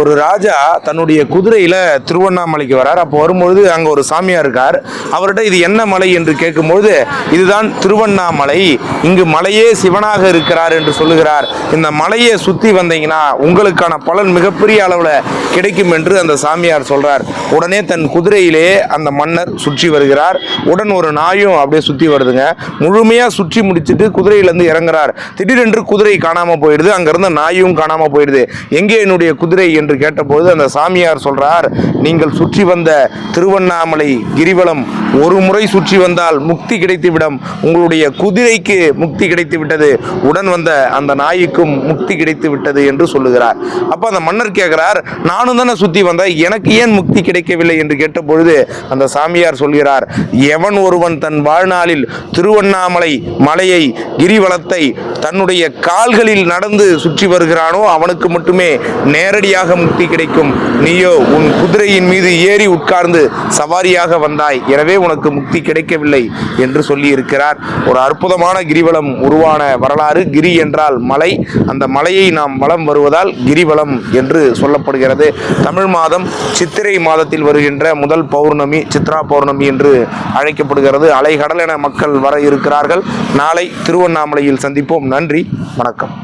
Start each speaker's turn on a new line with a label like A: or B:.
A: ஒரு ராஜா தன்னுடைய குதிரையில திருவண்ணாமலைக்கு வரார். அப்போ வரும்பொழுது அங்க ஒரு சாமியார் இருக்கார். அவர்கிட்ட இது என்ன மலை என்று கேட்கும்போது, இதுதான் திருவண்ணாமலை, இங்கு மலையே சிவனாக இருக்கிறார் என்று சொல்லுகிறார். இந்த மலையை சுத்தி வந்தீங்கன்னா உங்களுக்கான பலன் மிகப்பெரிய அளவுல கிடைக்கும் என்று அந்த சாமியார் சொல்றார். உடனே தன் குதிரையிலே அந்த மன்னர் சுற்றி வருகிறார். உடன் ஒரு நாயும் அப்படியே சுற்றி வருதுங்க. முழுமையா சுற்றி முடிச்சுட்டு குதிரையிலேருந்து இறங்குறார். திடீரென்று குதிரை காணாம போயிடுது. அங்கிருந்த நாயும் காணாம போயிடுது. எங்கே என்னுடைய குதிரை என்று கேட்டபோது அந்த சாமியார் சொல்றார், நீங்கள் சுற்றி வந்த திருவண்ணாமலை கிரிவலம் ஒரு முறை சுற்றி வந்தால் முக்தி கிடைத்துவிடும். உங்களுடைய குதிரைக்கு முக்தி கிடைத்து விட்டது, உடன் வந்த அந்த நாய்க்கும் முக்தி கிடைத்து விட்டது என்று சொல்லுகிறார். அப்ப அந்த மன்னர் கேட்கிறார், நானும் தானே சுத்தி வந்தேன், எனக்கு ஏன் முக்தி கிடைக்கவில்லை என்று கேட்டபொழுது அந்த சாமியார் சொல்கிறார், எவன் ஒருவன் தன் வாழ்நாளில் திருவண்ணாமலை மலையை கிரிவலத்தை தன்னுடைய கால்களில் நடந்து சுற்றி வருகிறானோ அவனுக்கு மட்டுமே நேரடியாக முக்தி கிடைக்கும். நீயோ உன் குதிரையின் மீது ஏறி உட்கார்ந்து சவாரியாக வந்தாய், எனவே உனக்கு முக்தி கிடைக்கவில்லை என்று சொல்லி இருக்கிறார். ஒரு அற்புதமான கிரிவலம் உருவான வரலாறு. கிரி என்றால் மலை, அந்த மலையை நாம் வலம் வருவதால் கிரிவலம் என்று சொல்லப்படுகிறது. தமிழ் மாதம் சித்திரை மாதத்தில் வருகின்ற முதல் பௌர்ணமி சித்ரா பௌர்ணமி என்று அழைக்கப்படுகிறது. அலைகடல் என மக்கள் வர இருக்கிறார்கள். நாளை திருவண்ணாமலையில் சந்திப்போம். நன்றி, வணக்கம்.